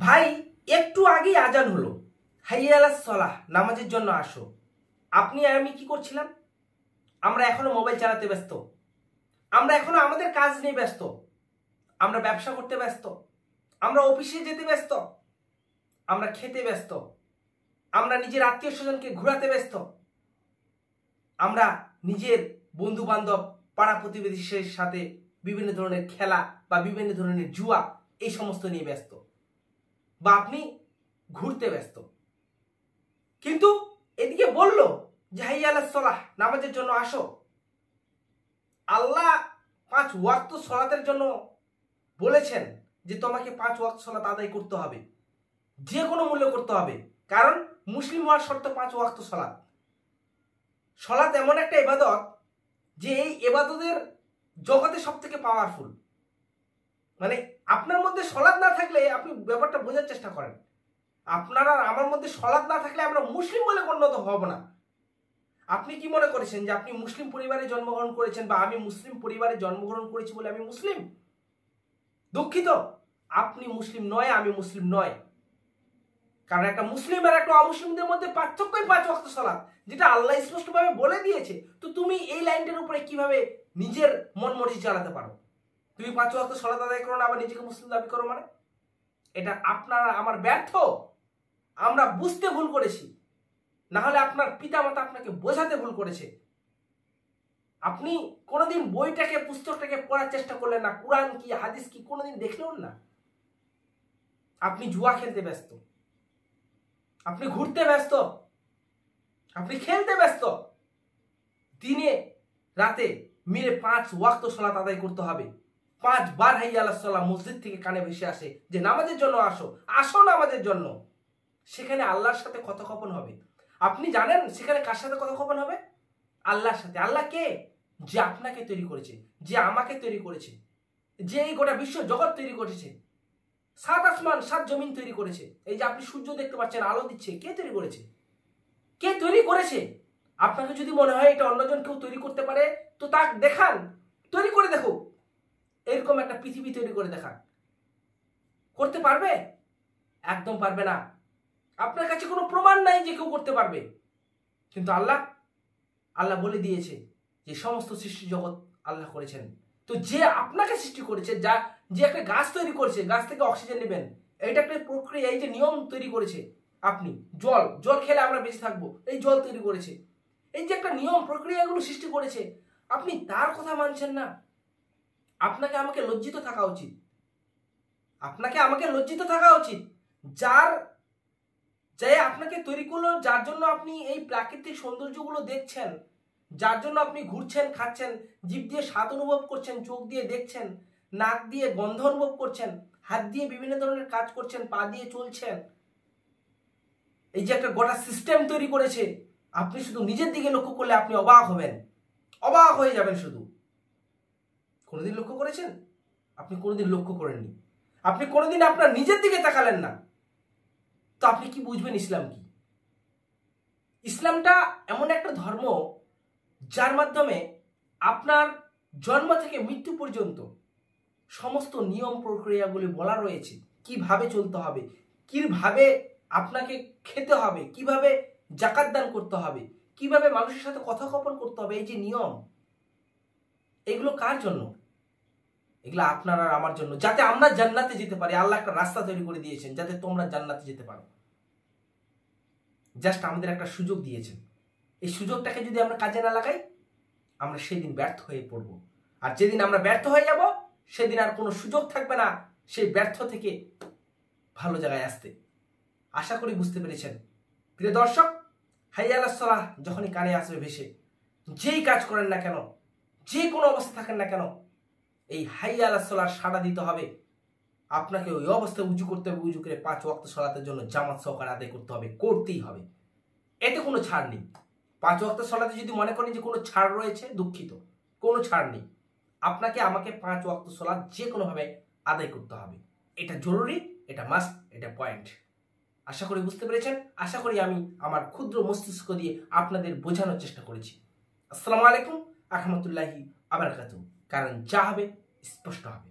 ভাই একটু আগেই আজান হলো, হাইয়া আলাস সালাহ, নামাজের জন্য আসো। আপনি আর আমি কি করছিলাম? আমরা এখনো মোবাইল চালাতে ব্যস্ত, আমরা এখনো আমাদের কাজ নিয়ে ব্যস্ত, আমরা ব্যবসা করতে ব্যস্ত, আমরা অফিসে যেতে ব্যস্ত, আমরা খেতে ব্যস্ত, আমরা নিজের আত্মীয় স্বজনকে ঘোরাতে ব্যস্ত, আমরা নিজের বন্ধু বান্ধব পাড়া প্রতিবেশীর সাথে বিভিন্ন ধরনের খেলা বা বিভিন্ন ধরনের জুয়া এই সমস্ত নিয়ে ব্যস্ত, বা আপনি ঘুরতে ব্যস্ত। কিন্তু এদিকে বলল যে হাইয়া আলাস সালাহ, নামাজের জন্য আসো। আল্লাহ 5 ওয়াক্ত সালাতের জন্য বলেছেন যে তোমাকে 5 ওয়াক্ত সালাত আদায় করতে হবে, যে কোনো মূল্য করতে হবে, কারণ মুসলিম হওয়ার শর্ত 5 ওয়াক্ত সালাত। সালাত এমন একটা ইবাদত যে এই ইবাদতের জগতে সব থেকে পাওয়ারফুল। মানে আপনার মধ্যে সালাত না থাকলে, আপনি ব্যাপারটা বোঝার চেষ্টা করেন, আপনার আর আমার মধ্যে সালাত না থাকলে আমরা মুসলিম বলে গণ্য হব না। আপনি কি মনে করেছেন যে আপনি মুসলিম পরিবারে জন্মগ্রহণ করেছেন বা আমি মুসলিম পরিবারে জন্মগ্রহণ করেছি বলে আমি মুসলিম? দুঃখিত, আপনি মুসলিম নয়, আমি মুসলিম নয়। কারণ একটা মুসলিম আর একটা অমুসলিমদের মধ্যে পার্থক্যই 5 ওয়াক্ত সালাত, যেটা আল্লাহ স্পষ্টভাবে বলে দিয়েছে। তো তুমি এই লাইনটার উপরে কিভাবে নিজের মন মর্জি চালাতে পারো? তুমি 5 ওয়াক্ত সালাত আদায় করো না, আবার নিজেকে মুসলিম দাবি করো? মানে এটা আপনার আমার ব্যর্থ, আমরা বুঝতে ভুল করেছি, না হলে আপনার পিতামাতা আপনাকে বোঝাতে ভুল করেছে। আপনি কোনোদিন বইটাকে, পুস্তকটাকে পড়ার চেষ্টা করলেন না, কোরআন কি হাদিস কি কোনোদিন দেখলেন না। আপনি জুয়া খেলতে ব্যস্ত, আপনি ঘুরতে ব্যস্ত, আপনি খেলতে ব্যস্ত। দিনে রাতে মিলে 5 ওয়াক্ত সালাত আদায় করতে হবে। 5 বার হাইয়া আলাস সালাহ মসজিদ থেকে কানে ভেসে আসে যে নামাজের জন্য আসো, আসো নামাজের জন্য। সেখানে আল্লাহর সাথে কথোপকথন হবে। আপনি জানেন সেখানে কার সাথে কথোপকথন হবে? আল্লাহর সাথে। আল্লাহ কে? যে আপনাকে তৈরি করেছে, যে আমাকে তৈরি করেছে, যে এই গোটা বিশ্ব জগৎ তৈরি করেছে, 7 আসমান 7 জমিন তৈরি করেছে। এই যে আপনি সূর্য দেখতে পাচ্ছেন, আলো দিচ্ছে, কে তৈরি করেছে? কে তৈরি করেছে? আপনাকে যদি মনে হয় এটা অন্যজন কেউ তৈরি করতে পারে, তো তা দেখান, তৈরি করে দেখো। এরকম একটা পৃথিবী তৈরি করে দেখান। করতে পারবে? একদম পারবে না। আপনার কাছে কোনো প্রমাণ নাই যে কেউ করতে পারবে। কিন্তু আল্লাহ বলে দিয়েছে যে সমস্ত সৃষ্টি জগৎ আল্লাহ করেছেন। তো যে আপনাকে সৃষ্টি করেছে, যে একটা গাছ তৈরি করেছে, গাছ থেকে অক্সিজেন নেবেন, এইটা একটা প্রক্রিয়া, এই যে নিয়ম তৈরি করেছে। আপনি জল খেলে আমরা বেঁচে থাকবো, এই জল তৈরি করেছে। এই যে একটা নিয়ম প্রক্রিয়াগুলো সৃষ্টি করেছে, আপনি তার কথা মানছেন না। আপনাকে আমাকে লজ্জিত থাকা উচিত, আপনাকে আমাকে লজ্জিত থাকা উচিত। যে আপনাকে তৈরি করলো, যার জন্য আপনি এই প্রাকৃতিক সৌন্দর্যগুলো দেখছেন, যার জন্য আপনি ঘুরছেন, খাচ্ছেন, জিভ দিয়ে স্বাদ অনুভব করছেন, চোখ দিয়ে দেখছেন, নাক দিয়ে গন্ধ অনুভব করছেন, হাত দিয়ে বিভিন্ন ধরনের কাজ করছেন, পা দিয়ে চলছেন, এই যে একটা গোটা সিস্টেম তৈরি করেছে, আপনি শুধু নিজের দিকে লক্ষ্য করলে আপনি অবাক হবেন, অবাক হয়ে যাবেন। শুধু কোনোদিন লক্ষ্য করেছেন? আপনি কোনোদিন লক্ষ্য করেননি। আপনি কোনোদিন আপনার নিজের দিকে তাকালেন না। তো আপনি কি বুঝবেন ইসলাম কি? ইসলামটা এমন একটা ধর্ম যার মাধ্যমে আপনার জন্ম থেকে মৃত্যু পর্যন্ত সমস্ত নিয়ম প্রক্রিয়াগুলি বলা রয়েছে, কিভাবে চলতে হবে, কিভাবে আপনাকে খেতে হবে, কিভাবে জাকাত দান করতে হবে, কিভাবে মানুষের সাথে কথোপকথন করতে হবে। এই যে নিয়ম, এগুলো কার জন্য? এগুলো আপনার আর আমার জন্য, যাতে আমরা জান্নাতে যেতে পারি। আল্লাহ একটা রাস্তা তৈরি করে দিয়েছেন যাতে তোমরা জান্নাতে যেতে পারো। জাস্ট আমাদের একটা সুযোগ দিয়েছেন। এই সুযোগটাকে যদি আমরা কাজে না লাগাই, আমরা সেদিন ব্যর্থ হয়ে পড়ব। আর যেদিন আমরা ব্যর্থ হয়ে যাব, সেদিন আর কোনো সুযোগ থাকবে না সেই ব্যর্থ থেকে ভালো জায়গায় আসতে। আশা করি বুঝতে পেরেছেন। প্রিয় দর্শক, হাইয়া আলাস সালাহ যখনই কানে আসবে ভেসে, যেই কাজ করেন না কেন, যে কোনো অবস্থা থাকেন না কেন, এই হাইয়া আলাস সালাহর সাড়া দিতে হবে। আপনাকে ওই অবস্থায় উঁচু করতে হবে, উঁচু করে 5 ওয়াক্ত সালাতের জন্য জামাত সহকারে আদায় করতে হবে, করতেই হবে। এতে কোনো ছাড় নেই। 5 ওয়াক্ত সালাতে যদি মনে করেন যে কোনো ছাড় রয়েছে, দুঃখিত, কোনো ছাড় নেই। আপনাকে আমাকে 5 ওয়াক্ত সালাত যে কোনোভাবে আদায় করতে হবে। এটা জরুরি, এটা মাস্ট, এটা পয়েন্ট। আশা করি বুঝতে পেরেছেন। আশা করি আমি আমার ক্ষুদ্র মস্তিষ্ক দিয়ে আপনাদের বোঝানোর চেষ্টা করেছি। আসসালামু আলাইকুম রাহমাতুল্লাহি ওয়া বারাকাতুহু। কারণ যা হবে স্পষ্ট হবে।